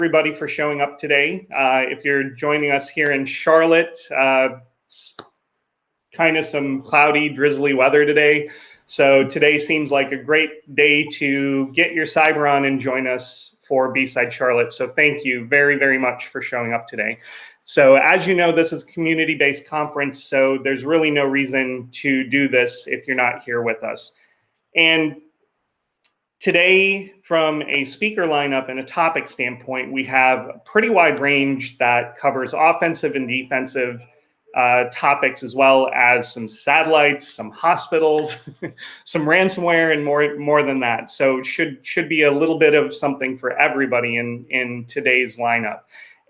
Everybody for showing up today. If you're joining us here in Charlotte, kind of some cloudy, drizzly weather today. So today seems like a great day to get your cyber on and join us for B-Side Charlotte. So thank you very, very much for showing up today. So as you know, this is a community-based conference, so there's really no reason to do this if you're not here with us. And today, from a speaker lineup and a topic standpoint, we have a pretty wide range that covers offensive and defensive topics, as well as some satellites, some hospitals, some ransomware, and more than that. So should be a little bit of something for everybody in today's lineup.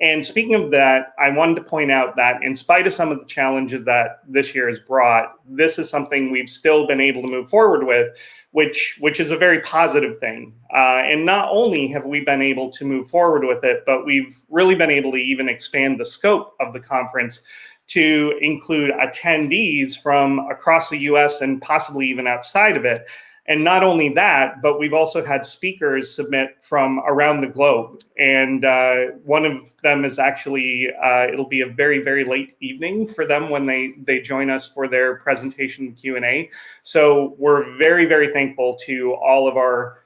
And speaking of that, I wanted to point out that in spite of some of the challenges that this year has brought, this is something we've still been able to move forward with, which is a very positive thing. And not only have we been able to move forward with it, but we've really been able to even expand the scope of the conference to include attendees from across the US and possibly even outside of it. And not only that, but we've also had speakers submit from around the globe. And one of them is actually, it'll be a very, very late evening for them when they join us for their presentation Q&A. So we're very, very thankful to all of our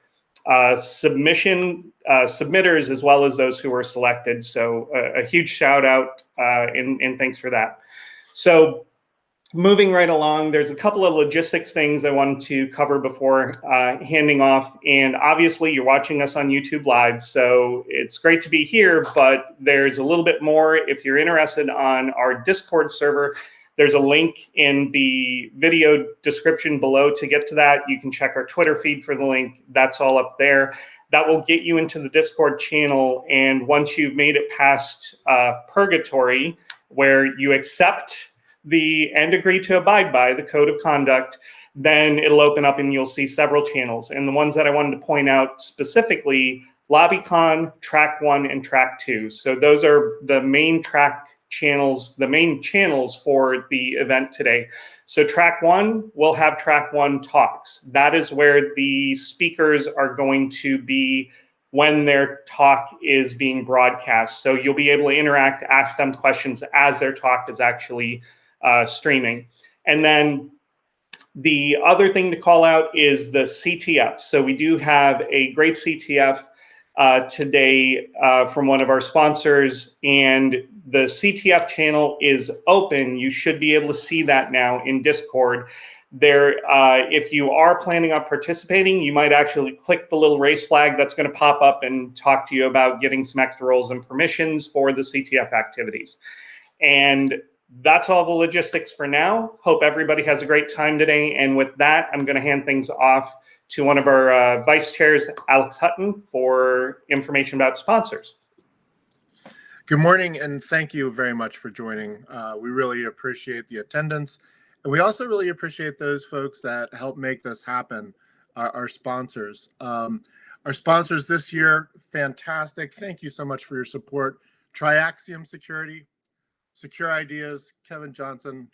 submitters, as well as those who were selected. So a huge shout out and thanks for that. So moving right along, there's a couple of logistics things I wanted to cover before handing off. And obviously you're watching us on YouTube Live, so it's great to be here, but there's a little bit more. If you're interested on our Discord server, there's a link in the video description below to get to that. You can check our Twitter feed for the link. That's all up there. That will get you into the Discord channel. And once you've made it past purgatory, where you accept and agree to abide by the code of conduct, then it'll open up and you'll see several channels. And the ones that I wanted to point out specifically, LobbyCon, Track 1, and Track 2. So those are the main channels for the event today. So Track 1, we'll have Track 1 talks. That is where the speakers are going to be when their talk is being broadcast. So you'll be able to interact, ask them questions as their talk is actually streaming. And then the other thing to call out is the CTF. So we do have a great CTF today from one of our sponsors, and the CTF channel is open. You should be able to see that now in Discord. There, if you are planning on participating, you might actually click the little race flag that's going to pop up and talk to you about getting some extra roles and permissions for the CTF activities. And that's all the logistics for now. Hope everybody has a great time today. And with that, I'm going to hand things off to one of our vice chairs, Alex Hutton, for information about sponsors. Good morning, and thank you very much for joining. We really appreciate the attendance, and we also really appreciate those folks that help make this happen, our sponsors. Our sponsors this year, fantastic. Thank you so much for your support. Triaxiom Security, Secure Ideas, Kevin Johnson,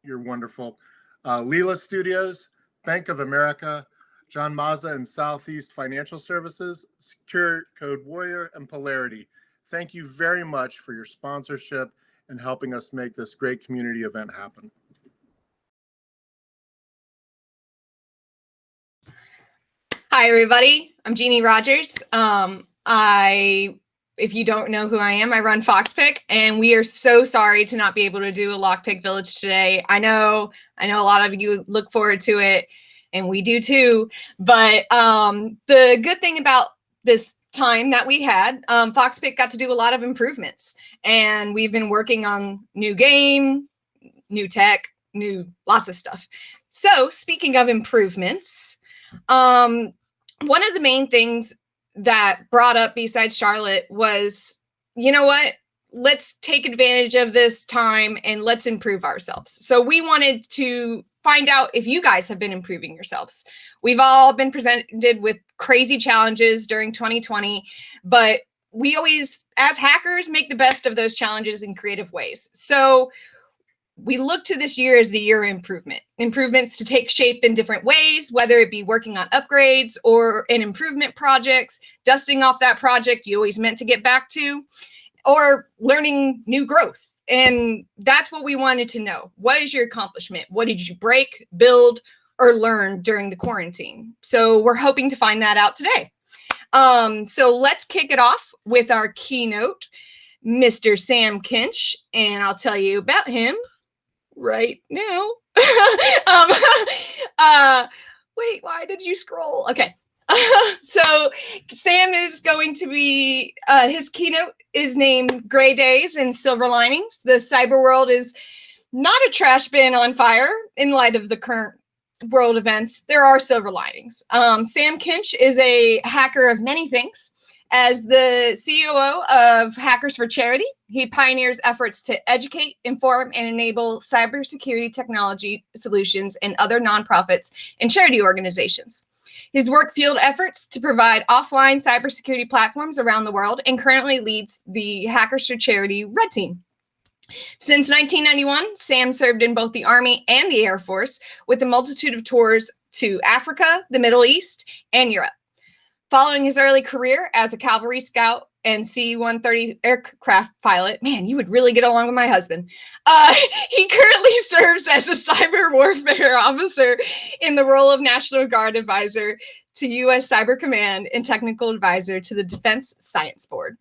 you're wonderful. Leela Studios, Bank of America, John Mazza and Southeast Financial Services, Secure Code Warrior, and Polarity. Thank you very much for your sponsorship and helping us make this great community event happen. Hi, everybody. I'm Jeannie Rogers. If you don't know who I am, I run FoxPick, and we are so sorry to not be able to do a Lockpick Village today. I know a lot of you look forward to it, and we do too. But the good thing about this time that we had, FoxPick got to do a lot of improvements, and we've been working on new game, new tech, lots of stuff. So speaking of improvements, one of the main things that brought up B-Sides Charlotte was, you know what, let's take advantage of this time and let's improve ourselves. So we wanted to find out if you guys have been improving yourselves. We've all been presented with crazy challenges during 2020, but we always, as hackers, make the best of those challenges in creative ways. So we look to this year as the year of improvements to take shape in different ways, whether it be working on upgrades or in improvement projects, dusting off that project you always meant to get back to, or learning new growth. And that's what we wanted to know. What is your accomplishment? What did you break, build, or learn during the quarantine? So we're hoping to find that out today. So let's kick it off with our keynote, Mr. Sam Kinch, and I'll tell you about him right now. Wait, why did you scroll? Okay. So Sam is going to be, his keynote is named Gray Days and Silver Linings. The cyber world is not a trash bin on fire in light of the current world events. There are silver linings. Sam Kinch is a hacker of many things. As the COO of Hackers for Charity, he pioneers efforts to educate, inform, and enable cybersecurity technology solutions in other nonprofits and charity organizations. His work fueled efforts to provide offline cybersecurity platforms around the world and currently leads the Hackers for Charity Red Team. Since 1991, Sam served in both the Army and the Air Force with a multitude of tours to Africa, the Middle East, and Europe. Following his early career as a cavalry scout and C-130 aircraft pilot, man, you would really get along with my husband. He currently serves as a cyber warfare officer in the role of National Guard advisor to U.S. Cyber Command and technical advisor to the Defense Science Board.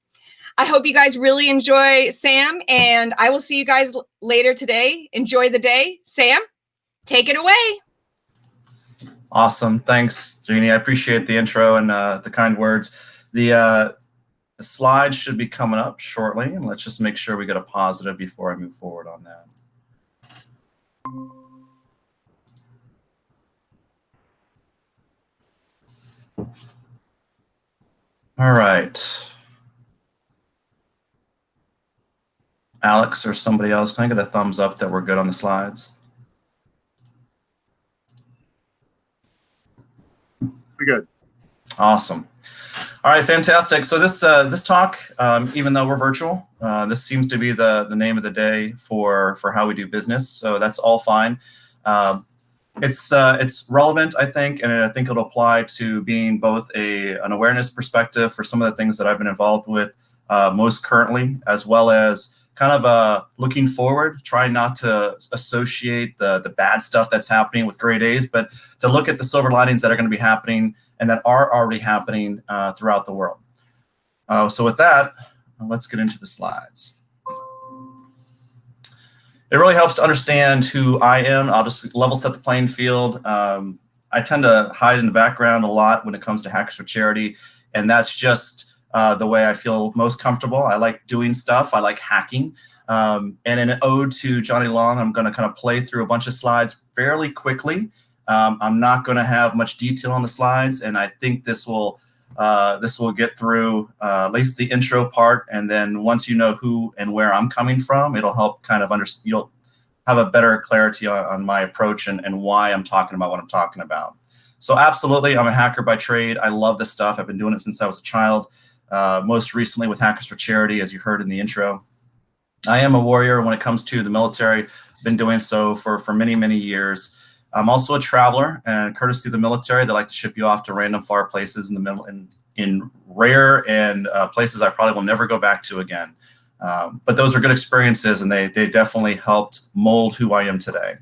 I hope you guys really enjoy Sam, and I will see you guys later today. Enjoy the day. Sam, take it away. Awesome. Thanks, Jeannie. I appreciate the intro and the kind words. The slides should be coming up shortly, and let's just make sure we get a positive before I move forward on that. All right. Alex or somebody else, can I get a thumbs up that we're good on the slides? We're good. Awesome. All right, fantastic. So this talk, even though we're virtual, this seems to be the name of the day for how we do business. So that's all fine. It's relevant, I think, and I think it'll apply to being both an awareness perspective for some of the things that I've been involved with most currently, as well as kind of looking forward, trying not to associate the bad stuff that's happening with gray days, but to look at the silver linings that are going to be happening and that are already happening throughout the world. So with that, let's get into the slides. It really helps to understand who I am. I'll just level set the playing field. I tend to hide in the background a lot when it comes to Hackers for Charity, and that's just the way I feel most comfortable. I like doing stuff. I like hacking. And in an ode to Johnny Long, I'm going to kind of play through a bunch of slides fairly quickly. I'm not going to have much detail on the slides, and I think this will get through at least the intro part. And then once you know who and where I'm coming from, it'll help kind of understand. You'll have a better clarity on my approach and why I'm talking about what I'm talking about. So absolutely, I'm a hacker by trade. I love this stuff. I've been doing it since I was a child. Most recently with Hackers for Charity, as you heard in the intro. I am a warrior when it comes to the military. I've been doing so for many, many years. I'm also a traveler, and courtesy of the military, they like to ship you off to random far places in the middle, in rare and places I probably will never go back to again. But those are good experiences, and they definitely helped mold who I am today.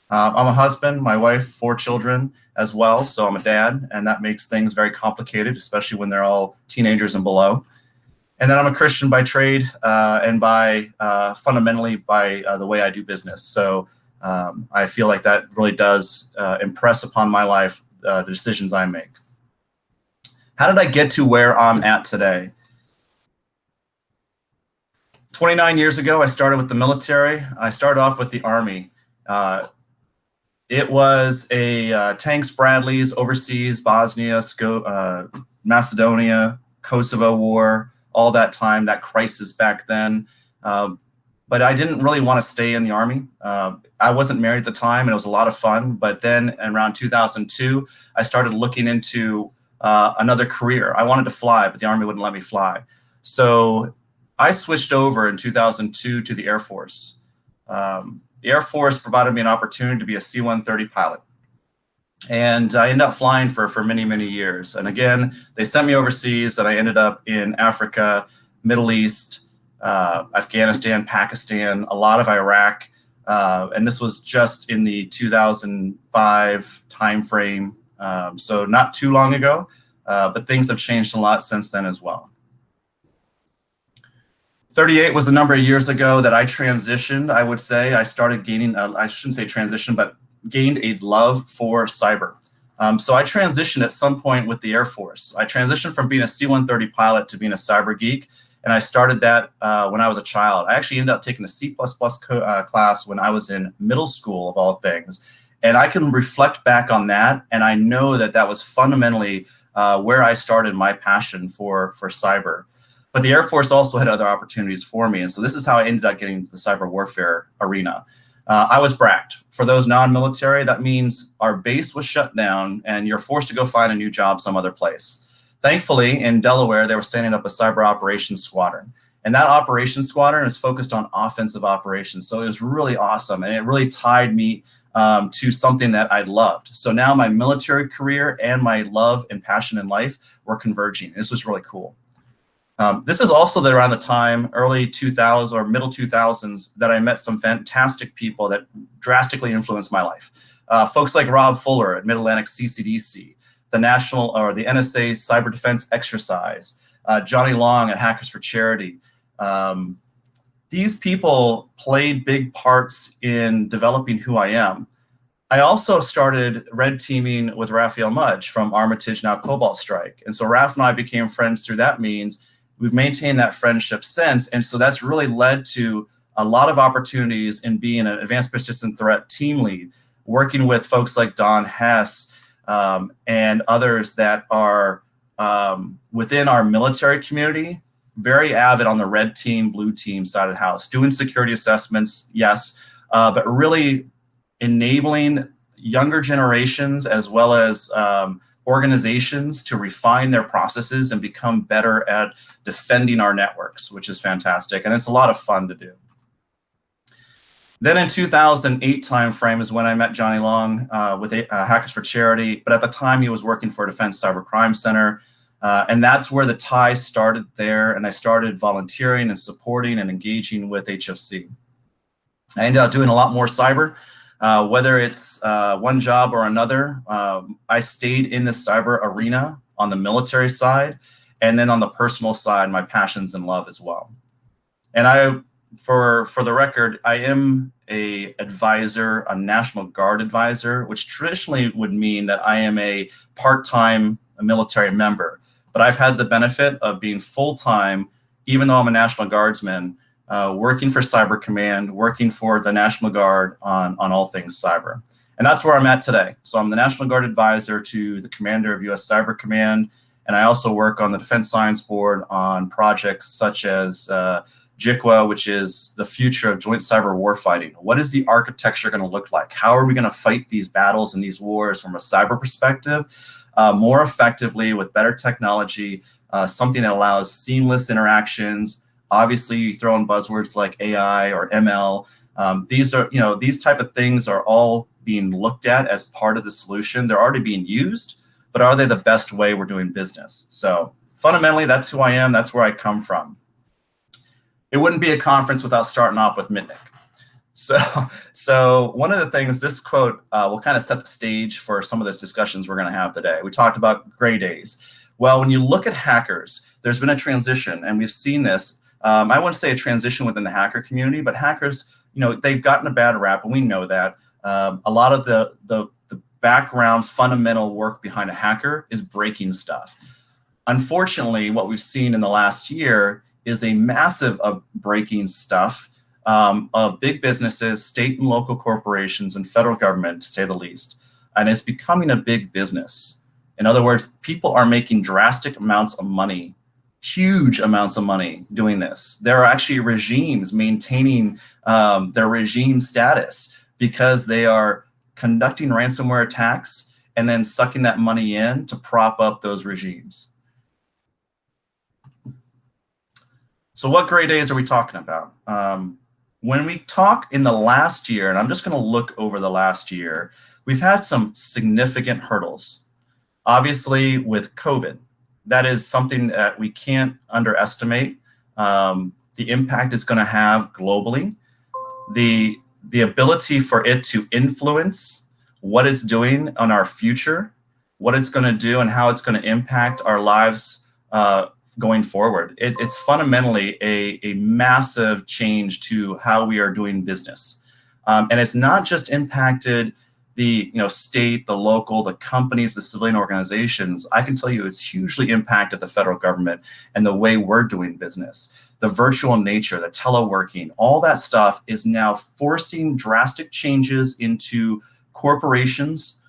I'm a husband, my wife, 4 children as well, so I'm a dad, and that makes things very complicated, especially when they're all teenagers and below. And then I'm a Christian by trade and fundamentally by the way I do business. So I feel like that really does impress upon my life the decisions I make. How did I get to where I'm at today? 29 years ago, I started with the military. I started off with the Army. It was a tanks, Bradleys, overseas, Bosnia, Macedonia, Kosovo War, all that time, that crisis back then. But I didn't really want to stay in the Army. I wasn't married at the time, and it was a lot of fun. But then around 2002, I started looking into another career. I wanted to fly, but the Army wouldn't let me fly. So I switched over in 2002 to the Air Force. the Air Force provided me an opportunity to be a C-130 pilot. And I ended up flying for many, many years. And again, they sent me overseas, and I ended up in Africa, Middle East, Afghanistan, Pakistan, a lot of Iraq. And this was just in the 2005 timeframe. So not too long ago, but things have changed a lot since then as well. 38 was the number of years ago that I transitioned, I would say. I started gaining, I shouldn't say transition, but gained a love for cyber. So I transitioned at some point with the Air Force. I transitioned from being a C-130 pilot to being a cyber geek. And I started that when I was a child. I actually ended up taking a C++ class when I was in middle school, of all things. And I can reflect back on that, and I know that that was fundamentally where I started my passion for cyber. But the Air Force also had other opportunities for me. And so this is how I ended up getting into the cyber warfare arena. I was bracked. For those non-military, that means our base was shut down and you're forced to go find a new job some other place. Thankfully, in Delaware, they were standing up a cyber operations squadron. And that operations squadron is focused on offensive operations. So it was really awesome. And it really tied me to something that I loved. So now my military career and my love and passion in life were converging. This was really cool. This is also around the time, early 2000s or middle 2000s, that I met some fantastic people that drastically influenced my life. Folks like Rob Fuller at Mid-Atlantic CCDC, the National or the NSA Cyber Defense Exercise, Johnny Long at Hackers for Charity. These people played big parts in developing who I am. I also started red teaming with Raphael Mudge from Armitage, now Cobalt Strike. And so Raph and I became friends through that means. We've maintained that friendship since. And so that's really led to a lot of opportunities in being an advanced persistent threat team lead, working with folks like Don Hess and others that are within our military community, very avid on the red team, blue team side of the house, doing security assessments, yes, but really enabling younger generations as well as organizations to refine their processes and become better at defending our networks, which is fantastic. And it's a lot of fun to do. Then in 2008 timeframe is when I met Johnny Long with Hackers for Charity. But at the time he was working for Defense Cyber Crime Center. And that's where the tie started there. And I started volunteering and supporting and engaging with HFC. I ended up doing a lot more cyber. Whether it's one job or another, I stayed in the cyber arena on the military side, and then on the personal side, my passions and love as well. And for the record, I am a advisor, a National Guard advisor, which traditionally would mean that I am a part-time military member. But I've had the benefit of being full-time, even though I'm a National Guardsman, working for Cyber Command, working for the National Guard on all things cyber. And that's where I'm at today. So I'm the National Guard advisor to the commander of US Cyber Command. And I also work on the Defense Science Board on projects such as JICWA, which is the future of joint cyber warfighting. What is the architecture going to look like? How are we going to fight these battles and these wars from a cyber perspective more effectively with better technology, something that allows seamless interactions. Obviously, you throw in buzzwords like AI or ML. These are, these type of things are all being looked at as part of the solution. They're already being used, but are they the best way we're doing business? So fundamentally, that's who I am. That's where I come from. It wouldn't be a conference without starting off with Mitnick. So one of the things, this quote will kind of set the stage for some of those discussions we're going to have today. We talked about gray days. Well, when you look at hackers, there's been a transition, and we've seen this. I wouldn't say a transition within the hacker community, but hackers, they've gotten a bad rap, and we know that. A lot of the background fundamental work behind a hacker is breaking stuff. Unfortunately, what we've seen in the last year is a massive of breaking stuff of big businesses, state and local corporations, and federal government, to say the least. And it's becoming a big business. In other words, people are making drastic amounts of money, huge amounts of money doing this. There are actually regimes maintaining their regime status because they are conducting ransomware attacks and then sucking that money in to prop up those regimes. So what gray days are we talking about? When we talk in the last year, and I'm just going to look over the last year, we've had some significant hurdles. Obviously, with COVID, that is something that we can't underestimate. The impact it's going to have globally, the ability for it to influence what it's doing on our future, what it's going to do, and how it's going to impact our lives going forward. It's fundamentally a massive change to how we are doing business. And it's not just impacted the state, the local, the companies, the civilian organizations. I can tell you it's hugely impacted the federal government and the way we're doing business. The virtual nature, the teleworking, all that stuff is now forcing drastic changes into corporations'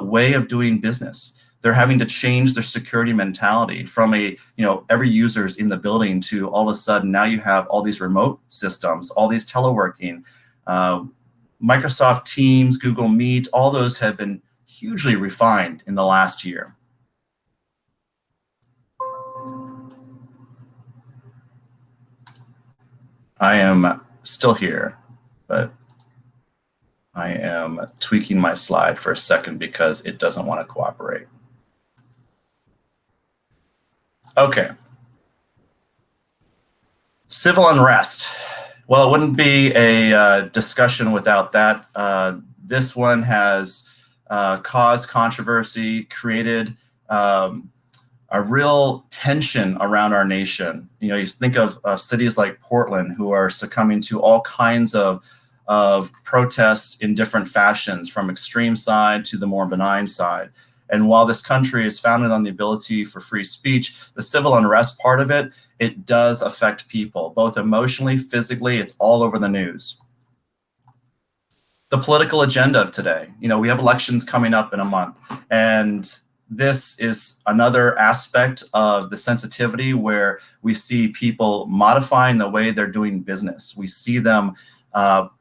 way of doing business. They're having to change their security mentality from every user's in the building to all of a sudden now you have all these remote systems, all these teleworking, Microsoft Teams, Google Meet, all those have been hugely refined in the last year. I am still here, but I am tweaking my slide for a second because it doesn't want to cooperate. Okay. Civil unrest. Well, it wouldn't be a discussion without that. This one has caused controversy, created a real tension around our nation. You think of cities like Portland who are succumbing to all kinds of protests in different fashions, from extreme side to the more benign side. And while this country is founded on the ability for free speech, the civil unrest part of it, it does affect people, both emotionally, physically. It's all over the news. The political agenda of today. We have elections coming up in a month, and this is another aspect of the sensitivity where we see people modifying the way they're doing business. We see them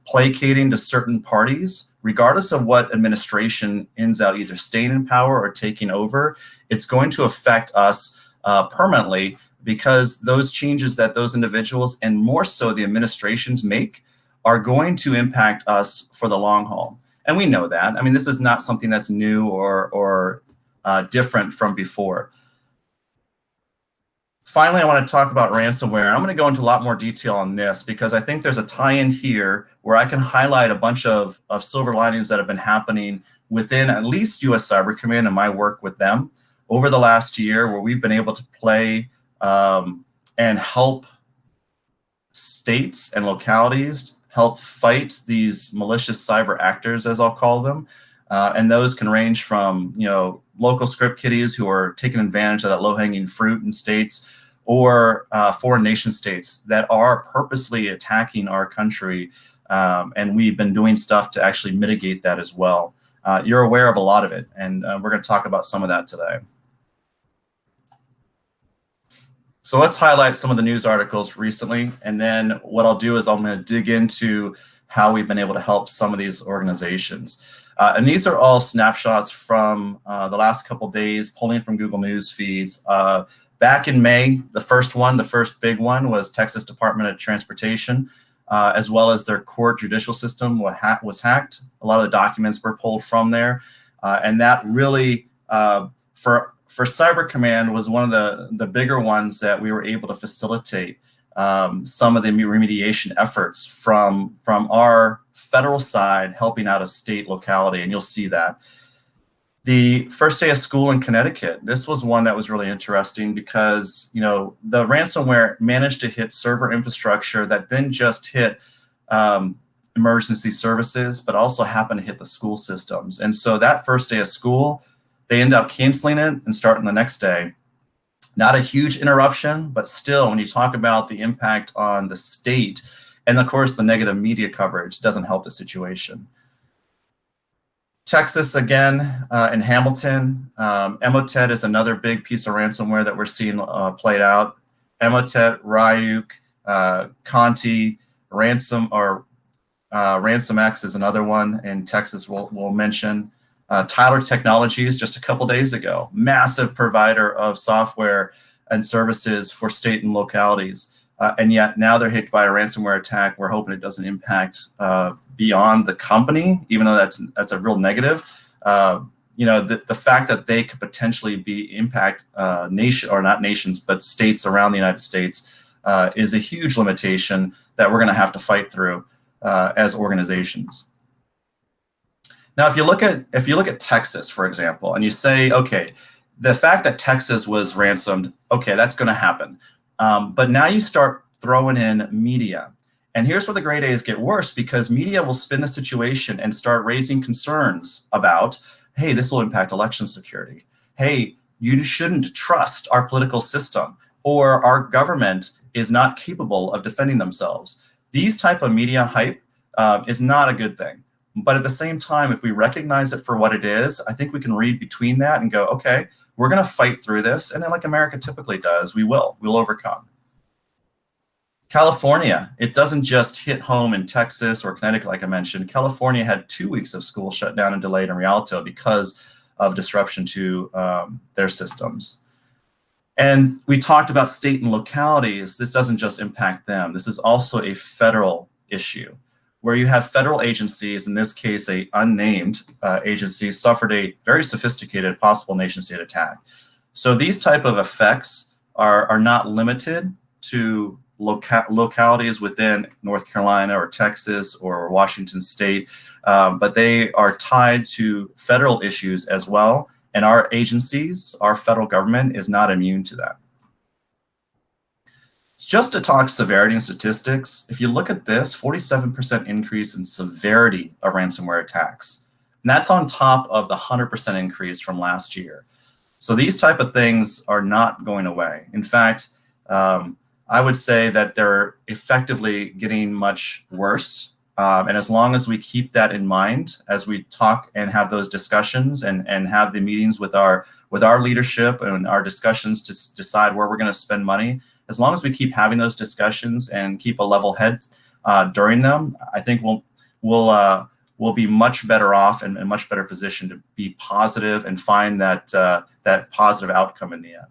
placating to certain parties, regardless of what administration ends out either staying in power or taking over. It's going to affect us permanently, because those changes that those individuals, and more so the administrations, make are going to impact us for the long haul. And we know that. I mean, this is not something that's new or different from before. Finally, I want to talk about ransomware. I'm going to go into a lot more detail on this because I think there's a tie-in here where I can highlight a bunch of silver linings that have been happening within at least US Cyber Command and my work with them over the last year, where we've been able to play and help states and localities help fight these malicious cyber actors, as I'll call them. And those can range from local script kiddies who are taking advantage of that low-hanging fruit in states, or foreign nation states that are purposely attacking our country. And we've been doing stuff to actually mitigate that as well. You're aware of a lot of it, and we're going to talk about some of that today. So let's highlight some of the news articles recently, and then what I'll do is I'm going to dig into how we've been able to help some of these organizations. And these are all snapshots from the last couple days, pulling from Google News feeds. Back in May, the first big one was Texas Department of Transportation, as well as their court judicial system was hacked. A lot of the documents were pulled from there. And that really, for Cyber Command, was one of the bigger ones that we were able to facilitate some of the remediation efforts from our federal side, helping out a state locality, and you'll see that. The first day of school in Connecticut, this was one that was really interesting because the ransomware managed to hit server infrastructure that then just hit emergency services, but also happened to hit the school systems. And so that first day of school, they end up canceling it and starting the next day. Not a huge interruption, but still, when you talk about the impact on the state, and of course the negative media coverage doesn't help the situation. Texas, again, in Hamilton, Emotet is another big piece of ransomware that we're seeing played out. Emotet, Ryuk, Conti, RansomX is another one in Texas we'll mention. Tyler Technologies, just a couple days ago, massive provider of software and services for state and localities. and yet now they're hit by a ransomware attack. We're hoping it doesn't impact beyond the company, even though that's a real negative. The fact that they could potentially impact not nations, but states around the United States is a huge limitation that we're going to have to fight through as organizations. Now, if you look at Texas, for example, and you say, okay, the fact that Texas was ransomed, okay, that's going to happen. But now you start throwing in media. And here's where the grade A's get worse, because media will spin the situation and start raising concerns about, hey, this will impact election security. Hey, you shouldn't trust our political system, or our government is not capable of defending themselves. These type of media hype is not a good thing. But at the same time, if we recognize it for what it is, I think we can read between that and go, okay, we're going to fight through this. And then like America typically does, we'll overcome. California, it doesn't just hit home in Texas or Connecticut, like I mentioned. California had 2 weeks of school shut down and delayed in Rialto because of disruption to their systems. And we talked about state and localities. This doesn't just impact them. This is also a federal issue, where you have federal agencies, in this case, a unnamed agency, suffered a very sophisticated possible nation-state attack. So these type of effects are not limited to localities within North Carolina or Texas or Washington State, but they are tied to federal issues as well. And our agencies, our federal government, is not immune to that. Just to talk severity and statistics, if you look at this, 47% increase in severity of ransomware attacks. And that's on top of the 100% increase from last year. So these type of things are not going away. In fact, I would say that they're effectively getting much worse. And as long as we keep that in mind, as we talk and have those discussions and have the meetings with our leadership and our discussions to decide where we're going to spend money, as long as we keep having those discussions and keep a level head during them, I think we'll be much better off and in much better position to be positive and find that positive outcome in the end.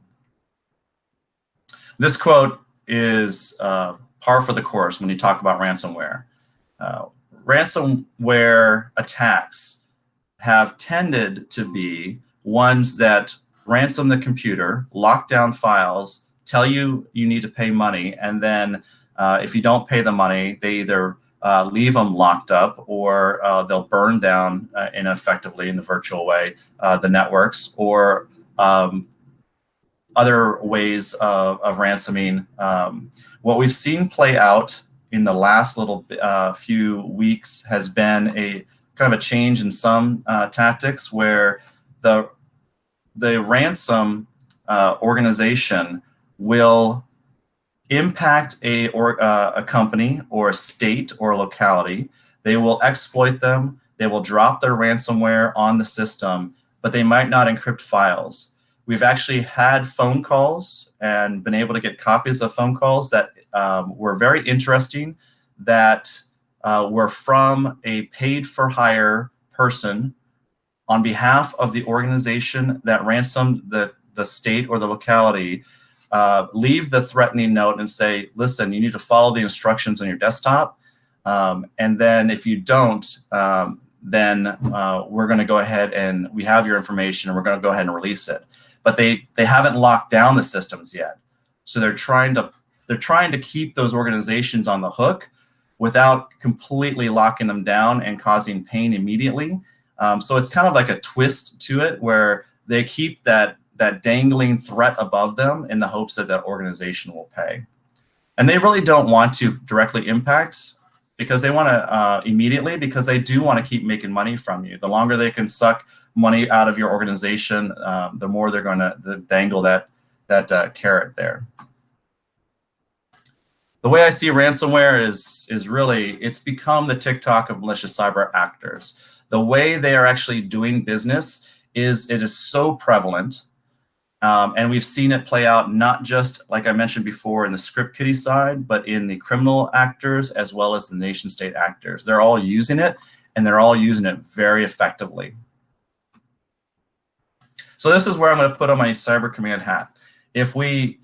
This quote is par for the course when you talk about ransomware. Ransomware attacks have tended to be ones that ransom the computer, lock down files, tell you need to pay money, and then if you don't pay the money, they either leave them locked up, or they'll burn down ineffectively in the virtual way the networks, or other ways of ransoming. What we've seen play out in the last few weeks has been a kind of a change in some tactics, where the ransom organization will impact a company or a state or a locality. They will exploit them. They will drop their ransomware on the system, but they might not encrypt files. We've actually had phone calls and been able to get copies of phone calls that were very interesting, that were from a paid-for-hire person on behalf of the organization that ransomed the state or the locality. Leave the threatening note and say, listen, you need to follow the instructions on your desktop. And then if you don't, then we're going to go ahead and we have your information and we're going to go ahead and release it. But they haven't locked down the systems yet. So they're trying to keep those organizations on the hook without completely locking them down and causing pain immediately. So it's kind of like a twist to it, where they keep that dangling threat above them in the hopes that organization will pay. And they really don't want to directly impact, because they want to immediately, because they do want to keep making money from you. The longer they can suck money out of your organization, the more they're going to dangle that carrot there. The way I see ransomware is really, it's become the TikTok of malicious cyber actors. The way they are actually doing business is so prevalent. And we've seen it play out not just, like I mentioned before, in the script kiddie side, but in the criminal actors as well as the nation state actors. They're all using it, and they're all using it very effectively. So this is where I'm going to put on my Cyber Command hat. If we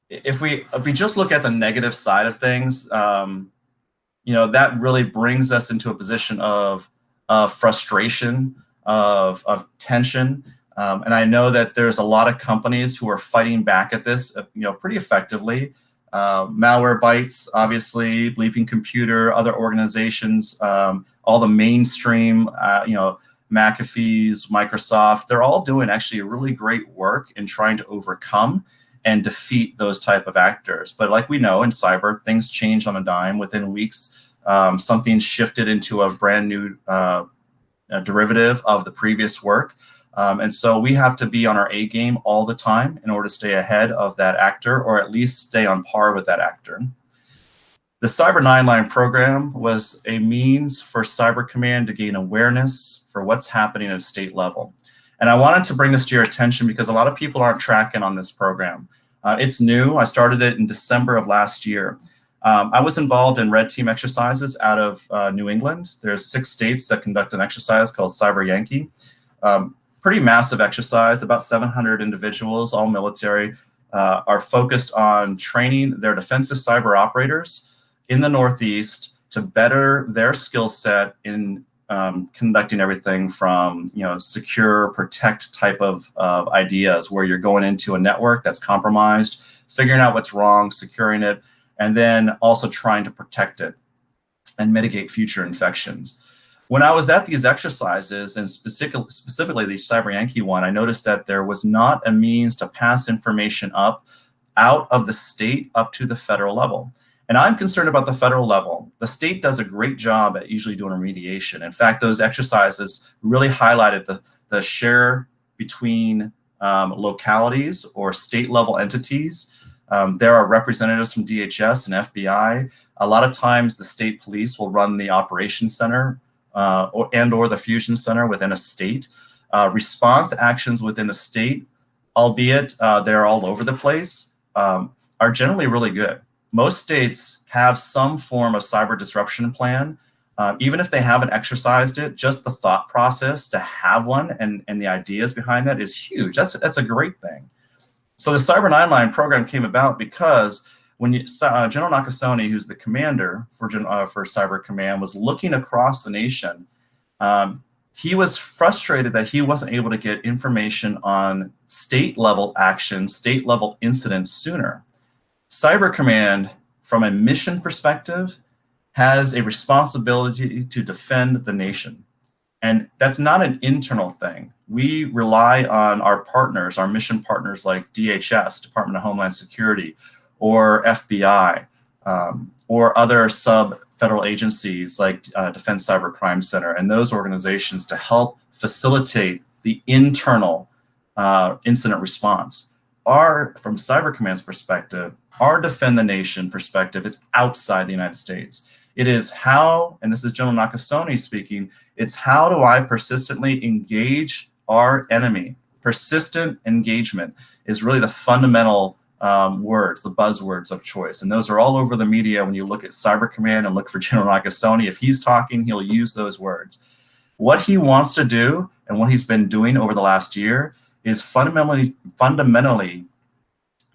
if we just look at the negative side of things, that really brings us into a position of frustration, of tension. And I know that there's a lot of companies who are fighting back at this, pretty effectively. Malwarebytes, obviously, Bleeping Computer, other organizations, all the mainstream, McAfee's, Microsoft, they're all doing actually really great work in trying to overcome and defeat those type of actors. But like we know in cyber, things change on a dime. Within weeks, something shifted into a brand new derivative of the previous work. And so we have to be on our A game all the time in order to stay ahead of that actor, or at least stay on par with that actor. The Cyber 9-Line program was a means for Cyber Command to gain awareness for what's happening at a state level. And I wanted to bring this to your attention because a lot of people aren't tracking on this program. It's new. I started it in December of last year. I was involved in red team exercises out of New England. There's 6 states that conduct an exercise called Cyber Yankee. Pretty massive exercise, about 700 individuals, all military, are focused on training their defensive cyber operators in the Northeast to better their skill set in conducting everything from secure, protect type of ideas, where you're going into a network that's compromised, figuring out what's wrong, securing it, and then also trying to protect it and mitigate future infections. When I was at these exercises, and specifically the Cyber Yankee one, I noticed that there was not a means to pass information out of the state up to the federal level. And I'm concerned about the federal level. The state does a great job at usually doing remediation. In fact, those exercises really highlighted the share between localities or state level entities. There are representatives from DHS and FBI. A lot of times the state police will run the operations center or the fusion center within a state. Response actions within the state, albeit they're all over the place, are generally really good. Most states have some form of cyber disruption plan. Even if they haven't exercised it, just the thought process to have one and the ideas behind that is huge. That's a great thing. So the Cyber 9-Line program came about because when General Nakasone, who's the commander for Cyber Command, was looking across the nation, he was frustrated that he wasn't able to get information on state-level action, state-level incidents sooner. Cyber Command, from a mission perspective, has a responsibility to defend the nation. And that's not an internal thing. We rely on our partners, our mission partners like DHS, Department of Homeland Security, or FBI, or other sub-federal agencies like Defense Cyber Crime Center, and those organizations to help facilitate the internal incident response. From Cyber Command's perspective, our defend the nation perspective, it's outside the United States. It is how, and this is General Nakasone speaking, it's how do I persistently engage our enemy? Persistent engagement is really the fundamental words, the buzzwords of choice. And those are all over the media when you look at Cyber Command and look for General Nakasone. If he's talking, he'll use those words. What he wants to do and what he's been doing over the last year is fundamentally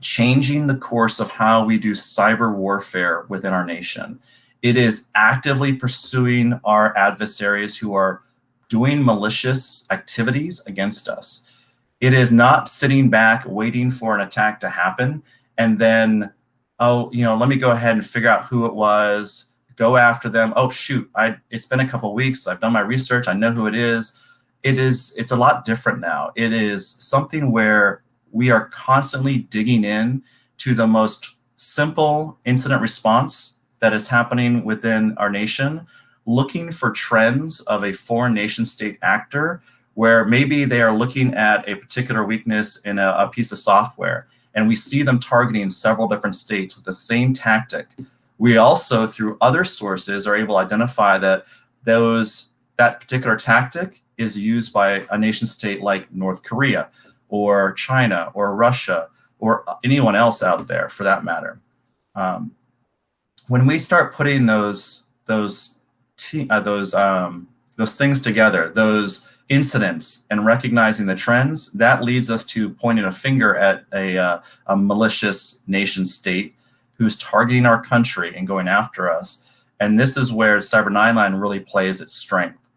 changing the course of how we do cyber warfare within our nation. It is actively pursuing our adversaries who are doing malicious activities against us. It is not sitting back waiting for an attack to happen and then, let me go ahead and figure out who it was, go after them. Oh, shoot, it's been a couple of weeks. I've done my research. I know who it is. It's a lot different now. It is something where we are constantly digging in to the most simple incident response that is happening within our nation, looking for trends of a foreign nation state actor where maybe they are looking at a particular weakness in a piece of software, and we see them targeting several different states with the same tactic. We also, through other sources, are able to identify that that particular tactic is used by a nation state like North Korea or China or Russia or anyone else out there for that matter. When we start putting those things together, those incidents and recognizing the trends, that leads us to pointing a finger at a malicious nation state who's targeting our country and going after us. And this is where Cyber 9line really plays its strength.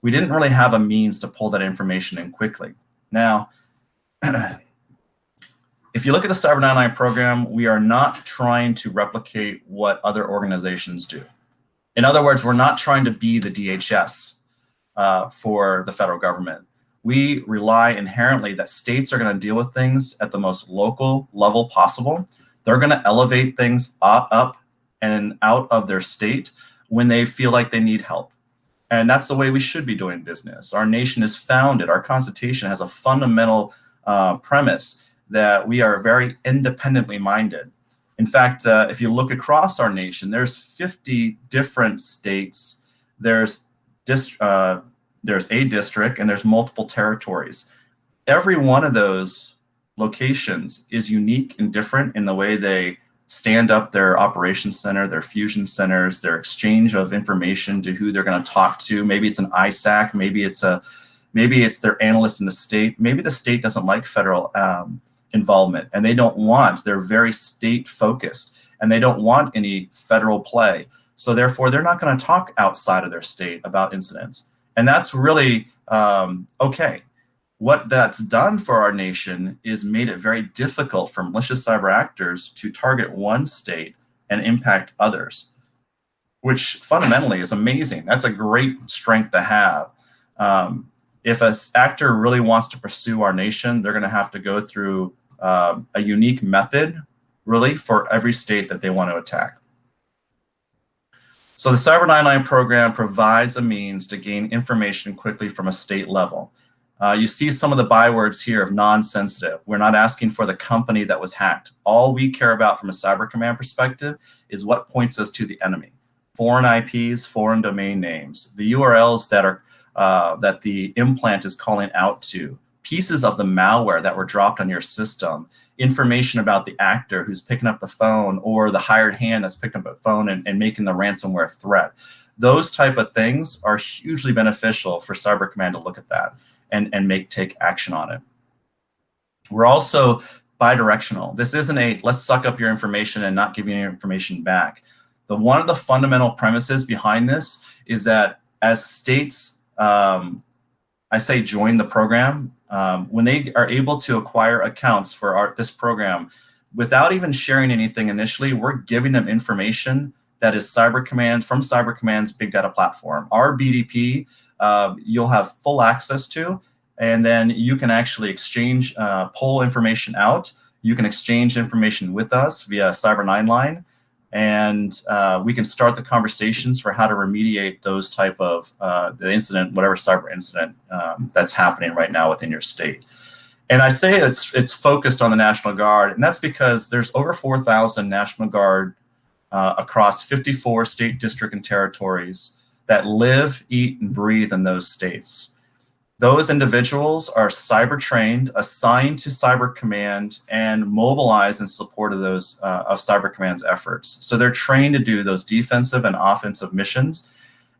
We didn't really have a means to pull that information in quickly. Now, if you look at the Cyber 9line program, we are not trying to replicate what other organizations do. In other words, we're not trying to be the DHS for the federal government. We rely inherently that states are going to deal with things at the most local level possible. They're going to elevate things up and out of their state when they feel like they need help. And that's the way we should be doing business. Our nation is founded, our Constitution has a fundamental premise that we are very independently minded. In fact, if you look across our nation, there's 50 different states, there's a district, and there's multiple territories. Every one of those locations is unique and different in the way they stand up their operations center, their fusion centers, their exchange of information to who they're going to talk to. Maybe it's an ISAC, maybe it's their analyst in the state. Maybe the state doesn't like federal involvement, and they're very state focused, and they don't want any federal play. So therefore, they're not going to talk outside of their state about incidents. And that's really okay. What that's done for our nation is made it very difficult for malicious cyber actors to target one state and impact others, which fundamentally is amazing. That's a great strength to have. If an actor really wants to pursue our nation, they're going to have to go through a unique method, really, for every state that they want to attack. So the Cyber 9line program provides a means to gain information quickly from a state level. You see some of the bywords here of non-sensitive. We're not asking for the company that was hacked. All we care about from a cyber command perspective is what points us to the enemy. Foreign IPs, foreign domain names, the URLs that are that the implant is calling out to, pieces of the malware that were dropped on your system, information about the actor who's picking up the phone or the hired hand that's picking up the phone and making the ransomware threat. Those type of things are hugely beneficial for Cyber Command to look at that and take action on it. We're also bi-directional. This isn't a let's suck up your information and not give you any information back. One of the fundamental premises behind this is that as states, I say join the program, when they are able to acquire accounts for this program, without even sharing anything initially, we're giving them information that is Cyber Command from Cyber Command's big data platform. Our BDP, you'll have full access to, and then you can actually exchange, pull information out. You can exchange information with us via Cyber 9line, and we can start the conversations for how to remediate those type of the incident, whatever cyber incident that's happening right now within your state. And I say it's focused on the National Guard, and that's because there's over 4,000 National Guard across 54 state, district, and territories that live, eat, and breathe in those states. Those individuals are cyber trained, assigned to Cyber Command, and mobilized in support of those of Cyber Command's efforts. So they're trained to do those defensive and offensive missions,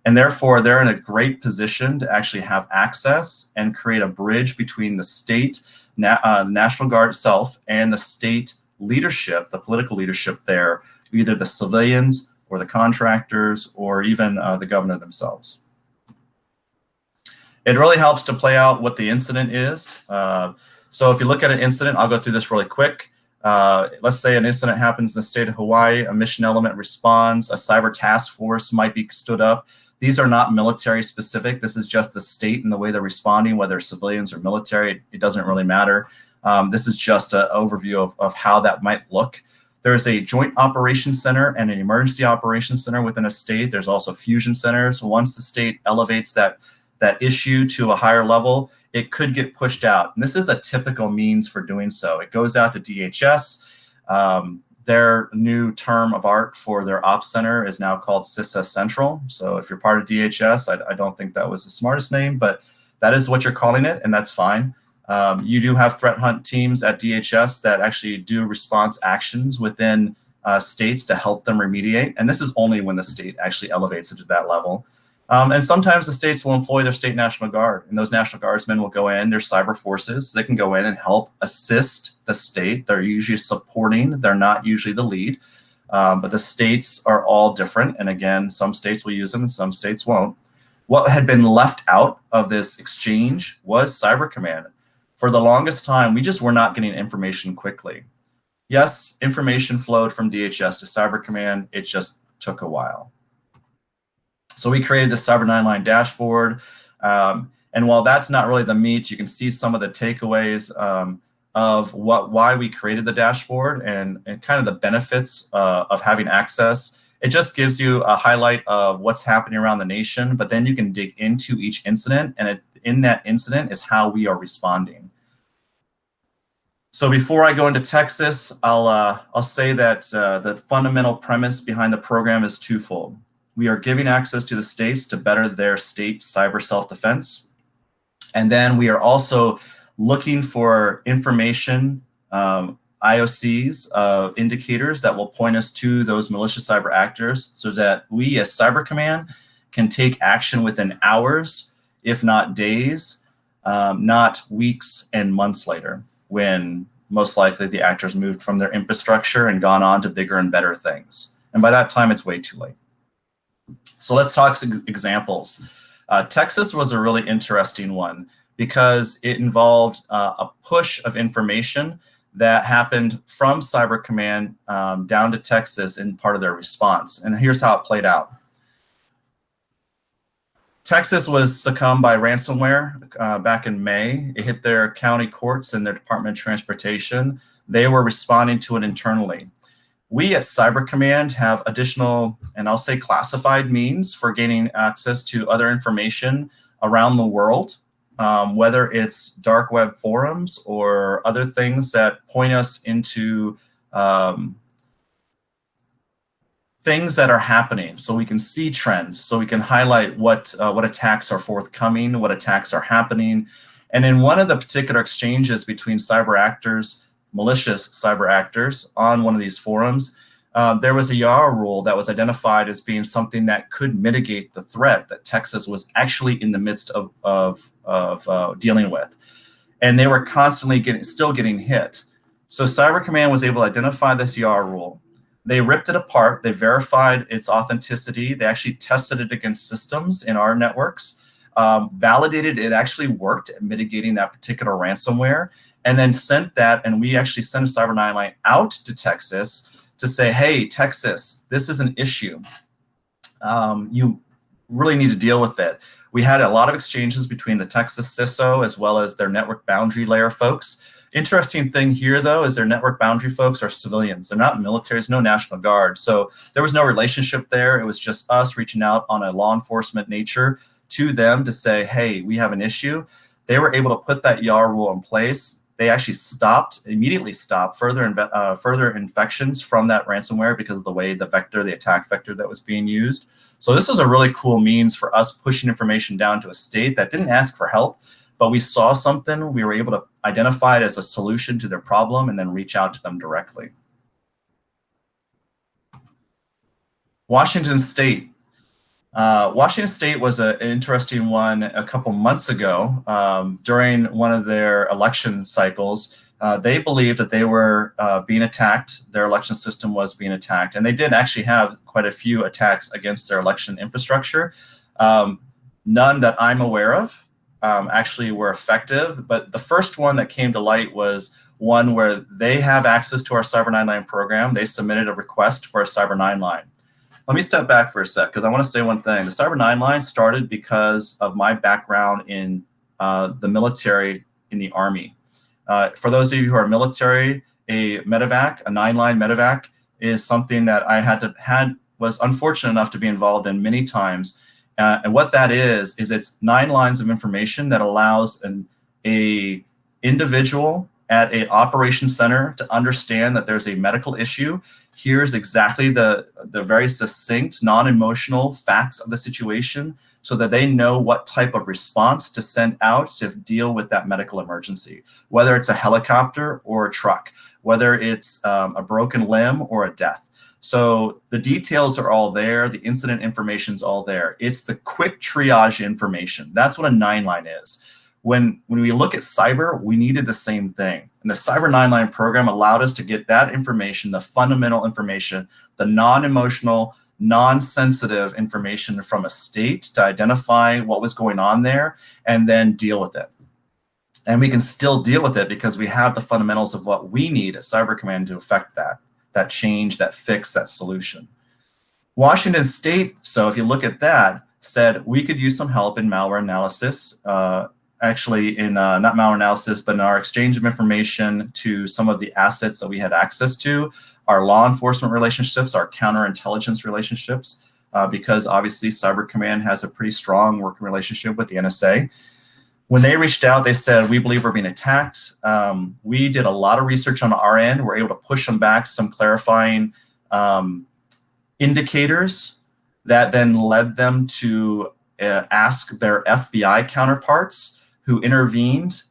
and therefore they're in a great position to actually have access and create a bridge between the state, National Guard itself, and the state leadership, the political leadership there, either the civilians or the contractors or even the governor themselves. It really helps to play out what the incident is. So if you look at an incident, I'll go through this really quick. Let's say an incident happens in the state of Hawaii, a mission element responds, a cyber task force might be stood up. These are not military specific. This is just the state and the way they're responding, whether civilians or military, it doesn't really matter. This is just an overview of how that might look. There's a joint operations center and an emergency operations center within a state. There's also fusion centers. Once the state elevates that issue to a higher level, it could get pushed out. And this is a typical means for doing so. It goes out to DHS. Their new term of art for their ops center is now called CISA Central. So if you're part of DHS, I don't think that was the smartest name, but that is what you're calling it, and that's fine. You do have threat hunt teams at DHS that actually do response actions within states to help them remediate. And this is only when the state actually elevates it to that level. And sometimes the states will employ their state National Guard, and those National Guardsmen will go in, they're cyber forces, so they can go in and help assist the state. They're usually supporting, they're not usually the lead, but the states are all different. And again, some states will use them and some states won't. What had been left out of this exchange was Cyber Command. For the longest time, we just were not getting information quickly. Yes, information flowed from DHS to Cyber Command, it just took a while. So we created this Cyber 9-line dashboard. And while that's not really the meat, you can see some of the takeaways of why we created the dashboard and kind of the benefits of having access. It just gives you a highlight of what's happening around the nation, but then you can dig into each incident, and in that incident is how we are responding. So before I go into Texas, I'll say that the fundamental premise behind the program is twofold. We are giving access to the states to better their state cyber self-defense. And then we are also looking for information, IOCs, indicators that will point us to those malicious cyber actors so that we as Cyber Command can take action within hours, if not days, not weeks and months later, when most likely the actors moved from their infrastructure and gone on to bigger and better things. And by that time, it's way too late. So let's talk examples. Texas was a really interesting one because it involved a push of information that happened from Cyber Command down to Texas in part of their response. And here's how it played out. Texas was succumbed by ransomware back in May. It hit their county courts and their Department of Transportation. They were responding to it internally. We at Cyber Command have additional, and I'll say classified means for gaining access to other information around the world, whether it's dark web forums or other things that point us into things that are happening, so we can see trends, so we can highlight what attacks are forthcoming, what attacks are happening. And in one of the particular exchanges between cyber actors, malicious cyber actors on one of these forums, there was a YARA rule that was identified as being something that could mitigate the threat that Texas was actually in the midst of dealing with. And they were constantly still getting hit. So Cyber Command was able to identify this YARA rule. They ripped it apart, they verified its authenticity, they actually tested it against systems in our networks, validated it actually worked at mitigating that particular ransomware, and then sent that, and we actually sent a Cyber 9-line out to Texas to say, hey, Texas, this is an issue. You really need to deal with it. We had a lot of exchanges between the Texas CISO as well as their network boundary layer folks. Interesting thing here, though, is their network boundary folks are civilians. They're not military, there's no National Guard. So there was no relationship there. It was just us reaching out on a law enforcement nature to them to say, hey, we have an issue. They were able to put that YARA rule in place. They actually immediately stopped further infections from that ransomware because of the way the attack vector that was being used. So this was a really cool means for us pushing information down to a state that didn't ask for help, but we saw something, we were able to identify it as a solution to their problem and then reach out to them directly. Washington State. Washington State was an interesting one a couple months ago. During one of their election cycles, they believed that they were being attacked. Their election system was being attacked, and they did actually have quite a few attacks against their election infrastructure. None that I'm aware of actually were effective, but the first one that came to light was one where they have access to our Cyber 9-line program. They submitted a request for a Cyber 9-line. Let me step back for a sec because I want to say one thing. The Cyber 9-line started because of my background in the military, in the Army. For those of you who are military, a medevac, a 9-line medevac, is something that I was unfortunate enough to be involved in many times. And what that is it's 9 lines of information that allows an individual at an operations center to understand that there's a medical issue. Here's exactly the very succinct, non-emotional facts of the situation so that they know what type of response to send out to deal with that medical emergency, whether it's a helicopter or a truck, whether it's a broken limb or a death. So the details are all there. The incident information is all there. It's the quick triage information. That's what a 9-line is. When we look at cyber, we needed the same thing. And the Cyber 9-line program allowed us to get that information, the fundamental information, the non-emotional, non-sensitive information from a state to identify what was going on there and then deal with it. And we can still deal with it because we have the fundamentals of what we need at Cyber Command to affect that change, that fix, that solution. Washington State, so if you look at that, said we could use some help in malware analysis, actually in not malware analysis, but in our exchange of information to some of the assets that we had access to, our law enforcement relationships, our counterintelligence relationships, because obviously Cyber Command has a pretty strong working relationship with the NSA. When they reached out, they said, we believe we're being attacked. We did a lot of research on our end. We're able to push them back some clarifying indicators that then led them to ask their FBI counterparts who intervened,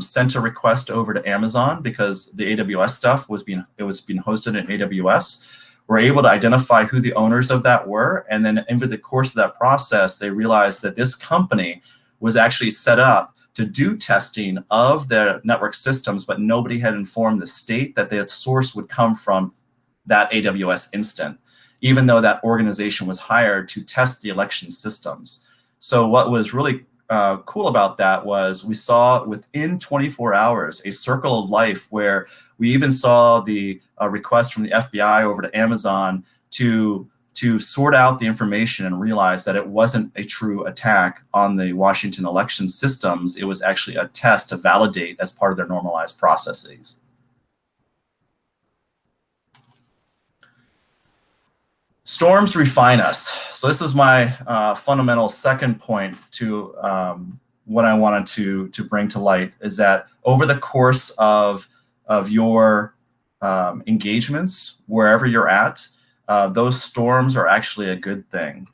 sent a request over to Amazon because the AWS stuff was being hosted in AWS. We're able to identify who the owners of that were. And then over the course of that process, they realized that this company was actually set up to do testing of their network systems, but nobody had informed the state that the source would come from that AWS instance, even though that organization was hired to test the election systems. So what was really cool about that was we saw within 24 hours a circle of life where we even saw the request from the FBI over to Amazon to sort out the information and realize that it wasn't a true attack on the Washington election systems. It was actually a test to validate as part of their normalized processes. Storms refine us. So this is my fundamental second point to what I wanted to bring to light is that over the course of your engagements, wherever you're at, those storms are actually a good thing.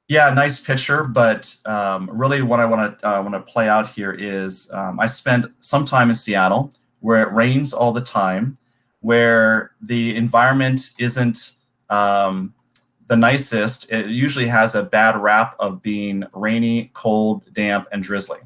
Yeah, nice picture, but really what I want to play out here is I spent some time in Seattle where it rains all the time, where the environment isn't the nicest. It usually has a bad rap of being rainy, cold, damp, and drizzly.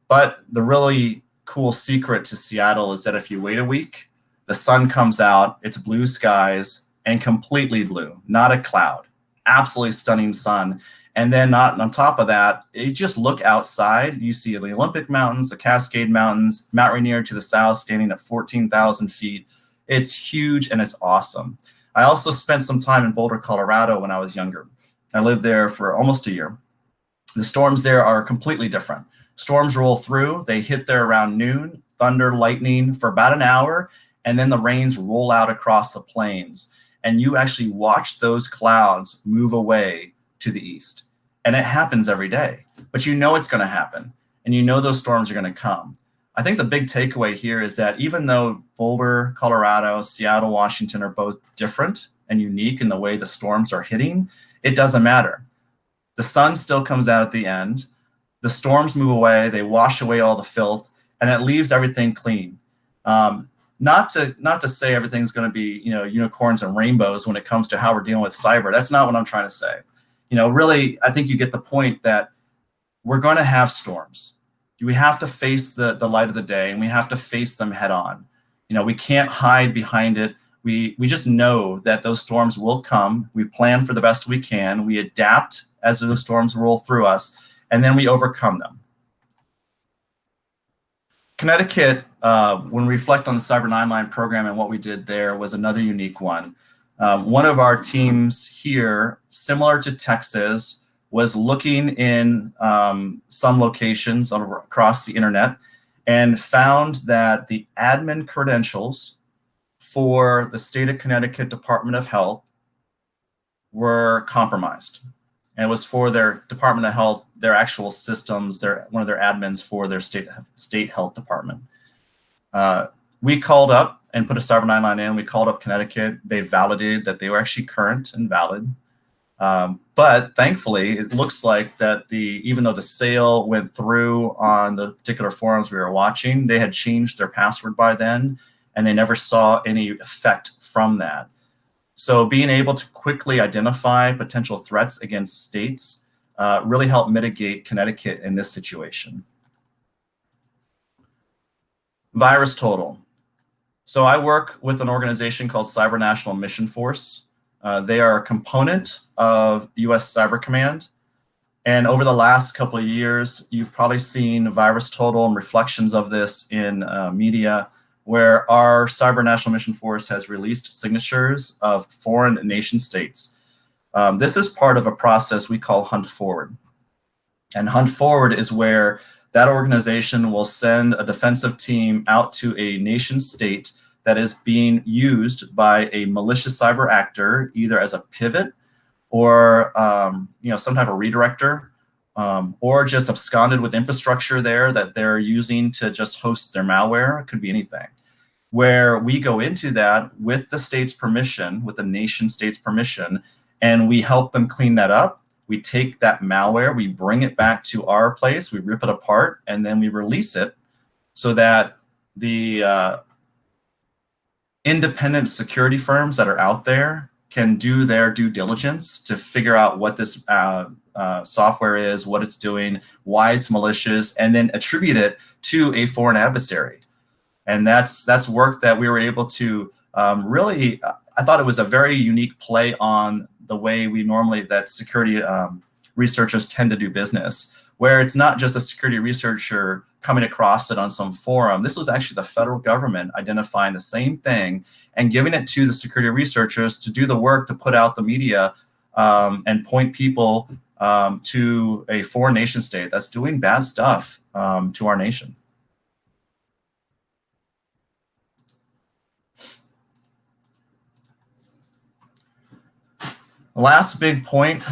But the really cool secret to Seattle is that if you wait a week, the sun comes out, it's blue skies, and completely blue, not a cloud. Absolutely stunning sun. And then on top of that, you just look outside, you see the Olympic Mountains, the Cascade Mountains, Mount Rainier to the south, standing at 14,000 feet. It's huge and it's awesome. I also spent some time in Boulder, Colorado when I was younger. I lived there for almost a year. The storms there are completely different. Storms roll through, they hit there around noon, thunder, lightning for about an hour, and then the rains roll out across the plains. And you actually watch those clouds move away to the east. And it happens every day, but you know it's going to happen. And you know those storms are going to come. I think the big takeaway here is that even though Boulder, Colorado, Seattle, Washington are both different and unique in the way the storms are hitting, it doesn't matter. The sun still comes out at the end. The storms move away. They wash away all the filth, and it leaves everything clean. Not to say everything's going to be, unicorns and rainbows when it comes to how we're dealing with cyber. That's not what I'm trying to say. Really, I think you get the point that we're going to have storms. We have to face the light of the day, and we have to face them head on. We can't hide behind it. We just know that those storms will come. We plan for the best we can. We adapt as those storms roll through us, and then we overcome them. Connecticut, when we reflect on the Cyber 9-line program and what we did there, was another unique one. One of our teams here, similar to Texas, was looking in some locations across the internet and found that the admin credentials for the state of Connecticut Department of Health were compromised. And it was for their Department of Health, their actual systems, one of their admins for their state health department. We called up and put a Cyber 9-line in. We called up Connecticut. They validated that they were actually current and valid. But thankfully, it looks like that even though the sale went through on the particular forums we were watching, they had changed their password by then, and they never saw any effect from that. So being able to quickly identify potential threats against states really helped mitigate Connecticut in this situation. Virustotal. So I work with an organization called Cyber National Mission Force. They are a component of US Cyber Command. And over the last couple of years, you've probably seen VirusTotal and reflections of this in media, where our Cyber National Mission Force has released signatures of foreign nation states. This is part of a process we call Hunt Forward. And Hunt Forward is where that organization will send a defensive team out to a nation state that is being used by a malicious cyber actor, either as a pivot or some type of redirector, or just absconded with infrastructure there that they're using to just host their malware. It could be anything. Where we go into that with the state's permission, with the nation state's permission, and we help them clean that up. We take that malware, we bring it back to our place, we rip it apart, and then we release it so that the independent security firms that are out there can do their due diligence to figure out what this software is, what it's doing, why it's malicious, and then attribute it to a foreign adversary. And that's work that we were able to really, I thought it was a very unique play on the way we normally, that security researchers tend to do business, where it's not just a security researcher coming across it on some forum. This was actually the federal government identifying the same thing and giving it to the security researchers to do the work to put out the media and point people to a foreign nation state that's doing bad stuff to our nation. The last big point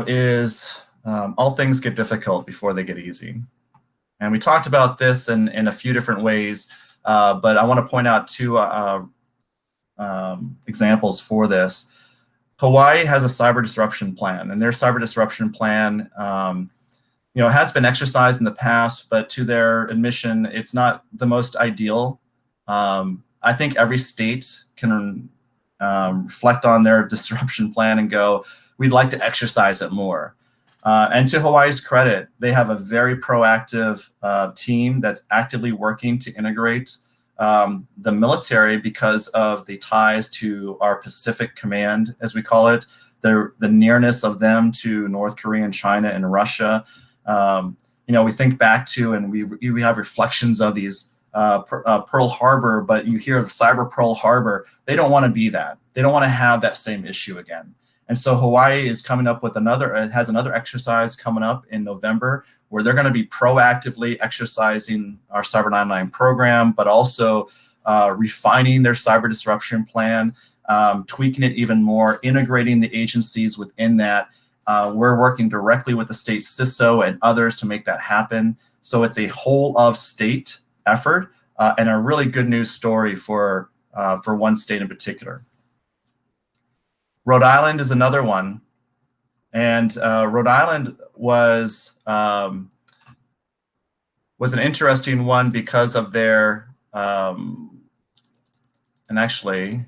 is all things get difficult before they get easy. And we talked about this in a few different ways, but I want to point out two examples for this. Hawaii has a cyber disruption plan, and their cyber disruption plan has been exercised in the past, but to their admission, it's not the most ideal. I think every state can reflect on their disruption plan and go, we'd like to exercise it more. And to Hawaii's credit, they have a very proactive team that's actively working to integrate the military because of the ties to our Pacific Command, as we call it, the nearness of them to North Korea and China and Russia. We think back to, and we have reflections of these Pearl Harbor, but you hear the cyber Pearl Harbor. They don't want to be that. They don't want to have that same issue again. And so Hawaii is coming up with has another exercise coming up in November where they're going to be proactively exercising our Cyber 9/9 program, but also refining their cyber disruption plan, tweaking it even more, integrating the agencies within that. We're working directly with the state CISO and others to make that happen. So it's a whole of state effort and a really good news story for one state in particular. Rhode Island is another one, and Rhode Island was an interesting one because of their and actually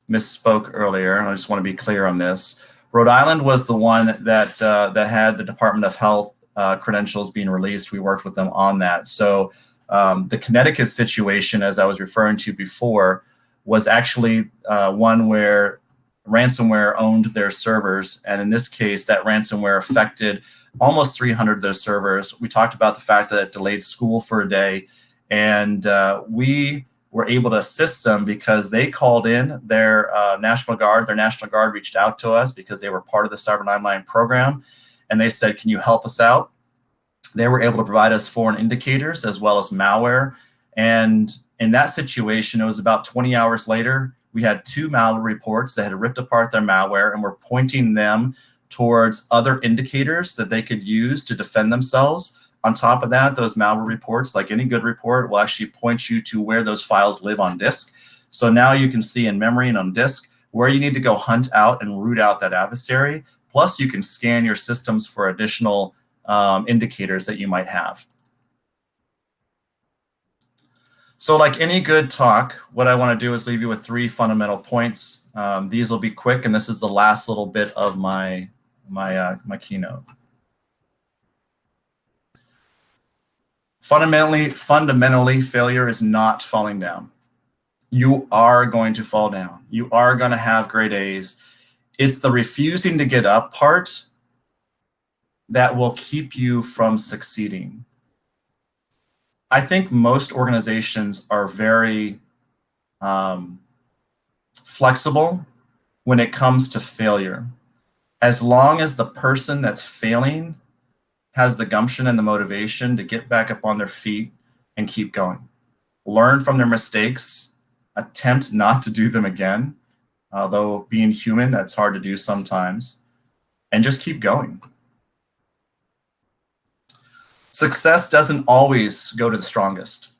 misspoke earlier, and I just want to be clear on this. Rhode Island was the one that had the Department of Health credentials being released. We worked with them on that. So the Connecticut situation, as I was referring to before, was actually one where ransomware owned their servers. And in this case, that ransomware affected almost 300 of those servers. We talked about the fact that it delayed school for a day. And we were able to assist them because they called in their National Guard. Their National Guard reached out to us because they were part of the Cyber 9/9 program. And they said, can you help us out? They were able to provide us foreign indicators as well as malware. And in that situation, it was about 20 hours later, we had 2 malware reports that had ripped apart their malware and were pointing them towards other indicators that they could use to defend themselves. On top of that, those malware reports, like any good report, will actually point you to where those files live on disk. So now you can see in memory and on disk where you need to go hunt out and root out that adversary. Plus, you can scan your systems for additional indicators that you might have. So like any good talk, what I want to do is leave you with 3 fundamental points. These will be quick, and this is the last little bit of my keynote. Fundamentally, failure is not falling down. You are going to fall down. You are going to have grade A's. It's the refusing to get up part that will keep you from succeeding. I think most organizations are very flexible when it comes to failure. As long as the person that's failing has the gumption and the motivation to get back up on their feet and keep going. Learn from their mistakes, attempt not to do them again, although being human, that's hard to do sometimes, and just keep going. Success doesn't always go to the strongest.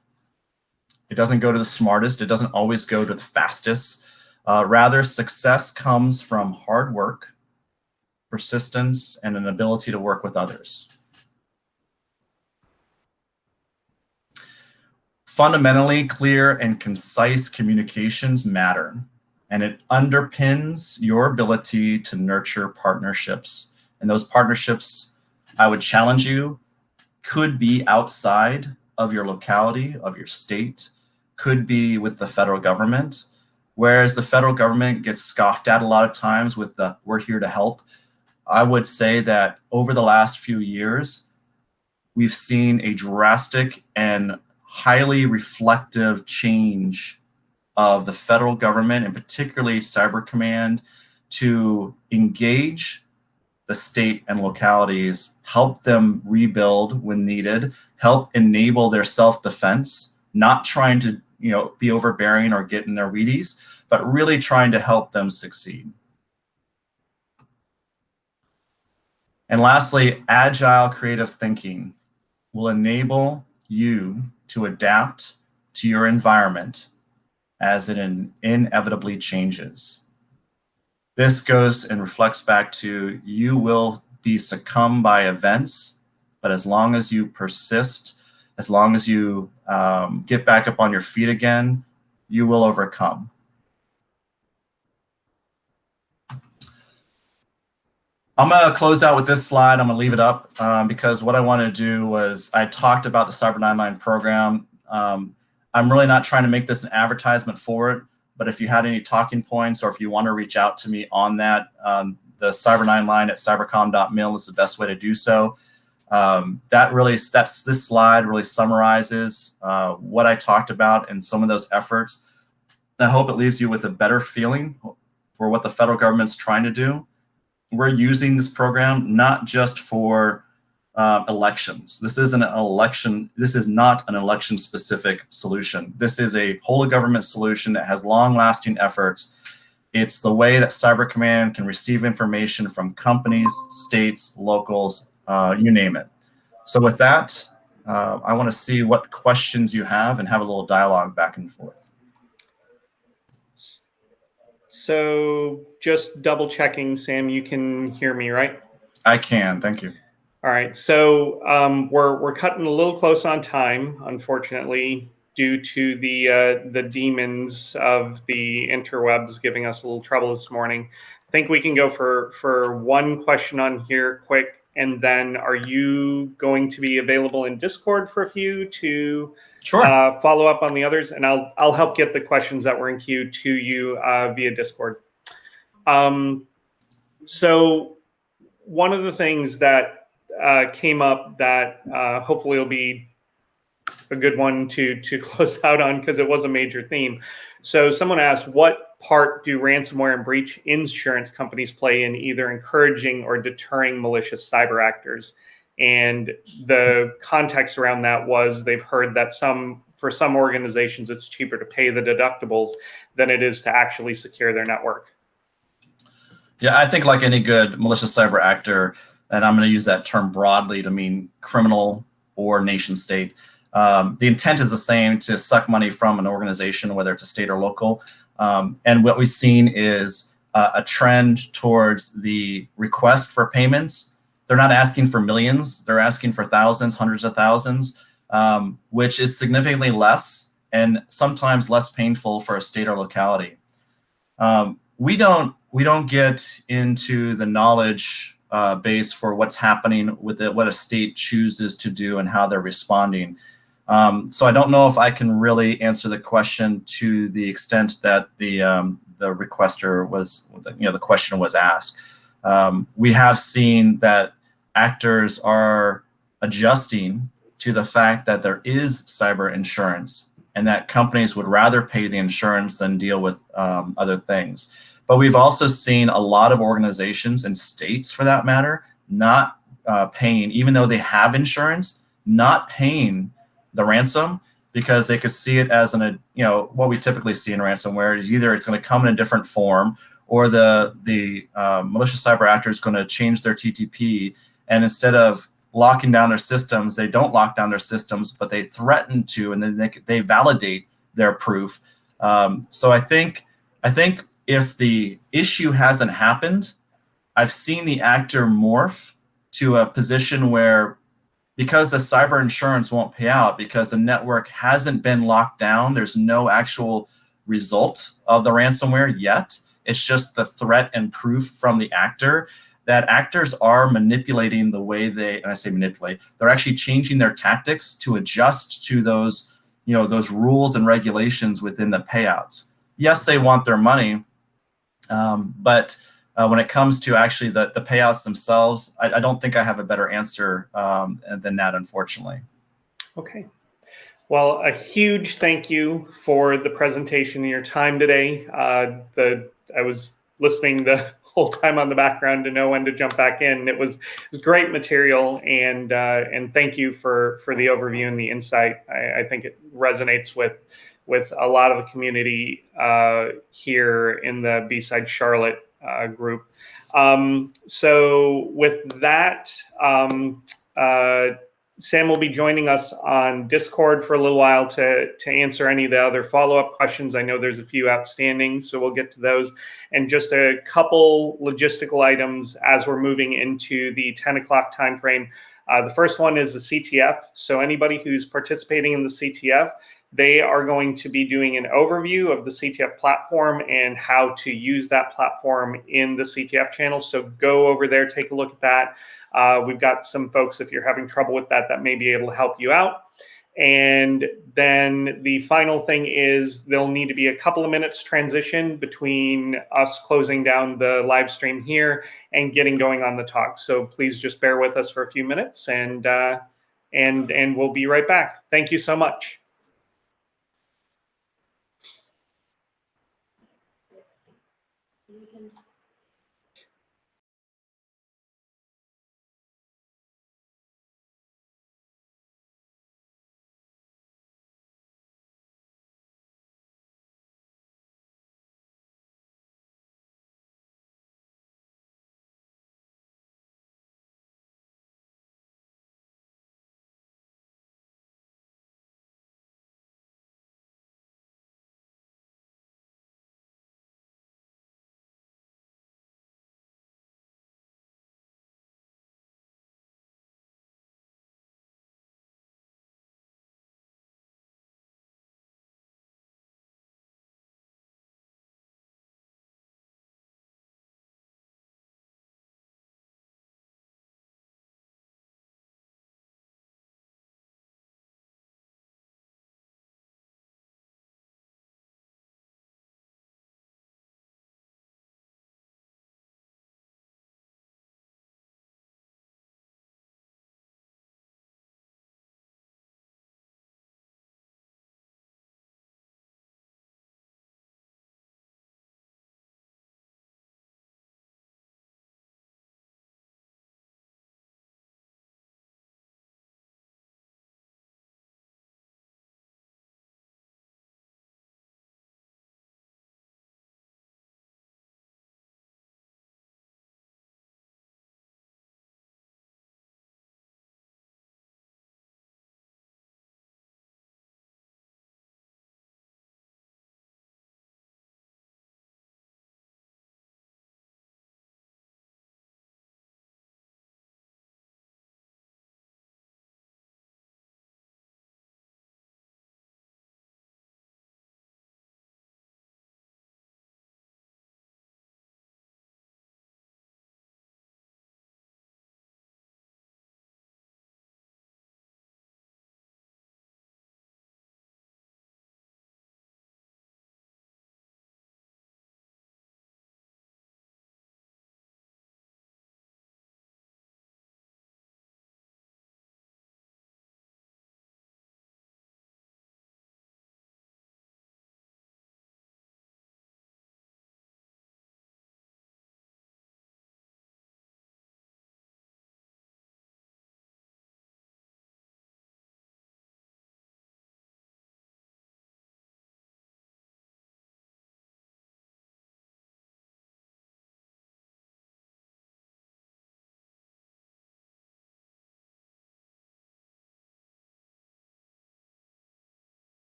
It doesn't go to the smartest. It doesn't always go to the fastest. Rather, success comes from hard work, persistence, and an ability to work with others. Fundamentally, clear and concise communications matter, and it underpins your ability to nurture partnerships. And those partnerships, I would challenge you, could be outside of your locality, of your state, could be with the federal government, whereas the federal government gets scoffed at a lot of times with the "we're here to help." I would say that over the last few years, we've seen a drastic and highly reflective change of the federal government, and particularly Cyber Command, to engage the state and localities, help them rebuild when needed, help enable their self-defense, not trying to be overbearing or get in their Wheaties, but really trying to help them succeed. And lastly, agile creative thinking will enable you to adapt to your environment as it inevitably changes. This goes and reflects back to you will be succumbed by events, but as long as you persist, as long as you get back up on your feet again, you will overcome. I'm going to close out with this slide. I'm going to leave it up because what I want to do was I talked about the Cyber 9line program. I'm really not trying to make this an advertisement for it, but if you had any talking points or if you want to reach out to me on that, the Cyber 9line at cybercom.mil is the best way to do so. This slide really summarizes what I talked about and some of those efforts. I hope it leaves you with a better feeling for what the federal government's trying to do. We're using this program not just for elections. This isn't an election. This is not an election-specific solution. This is a whole of government solution that has long-lasting efforts. It's the way that Cyber Command can receive information from companies, states, locals, you name it. So with that, I want to see what questions you have and have a little dialogue back and forth. So just double checking, Sam, you can hear me, right? I can, thank you. All right, so we're cutting a little close on time, unfortunately, due to the demons of the interwebs giving us a little trouble this morning. I think we can go for one question on here quick, and then are you going to be available in Discord for a few to Sure. Follow up on the others, and I'll help get the questions that were in queue to you via Discord. So one of the things that came up that hopefully will be a good one to close out on because it was a major theme. So someone asked, what part do ransomware and breach insurance companies play in either encouraging or deterring malicious cyber actors? And the context around that was they've heard that for some organizations, it's cheaper to pay the deductibles than it is to actually secure their network. Yeah, I think like any good malicious cyber actor, and I'm going to use that term broadly to mean criminal or nation state, the intent is the same, to suck money from an organization, whether it's a state or local. And what we've seen is a trend towards the request for payments. They're not asking for millions, they're asking for thousands, hundreds of thousands, which is significantly less and sometimes less painful for a state or locality. We don't get into the knowledge base for what's happening with it, what a state chooses to do and how they're responding. So I don't know if I can really answer the question to the extent that the requester was, the question was asked. We have seen that actors are adjusting to the fact that there is cyber insurance and that companies would rather pay the insurance than deal with other things. But we've also seen a lot of organizations and states, for that matter, not paying, even though they have insurance, not paying the ransom because they could see it as what we typically see in ransomware is either it's going to come in a different form or the malicious cyber actor is going to change their TTP, and instead of locking down their systems, they don't lock down their systems, but they threaten to, and then they validate their proof. So I think if the issue hasn't happened, I've seen the actor morph to a position where, because the cyber insurance won't pay out because the network hasn't been locked down, there's no actual result of the ransomware yet. It's just the threat and proof from the actor, that actors are manipulating the way and I say manipulate, they're actually changing their tactics to adjust to those, those rules and regulations within the payouts. Yes, they want their money, but when it comes to actually the payouts themselves, I don't think I have a better answer than that, unfortunately. Okay. Well, a huge thank you for the presentation and your time today. I was listening the whole time on the background to know when to jump back in. It was great material, and thank you for the overview and the insight. I think it resonates with a lot of the community here in the B-Side Charlotte group. So with that, Sam will be joining us on Discord for a little while to answer any of the other follow-up questions. I know there's a few outstanding, so we'll get to those. And just a couple logistical items as we're moving into the 10 o'clock timeframe. The first one is the CTF. So anybody who's participating in the CTF, they are going to be doing an overview of the CTF platform and how to use that platform in the CTF channel. So go over there, take a look at that. We've got some folks, if you're having trouble with that may be able to help you out. And then the final thing is there'll need to be a couple of minutes transition between us closing down the live stream here and getting going on the talk. So please just bear with us for a few minutes, and we'll be right back. Thank you so much.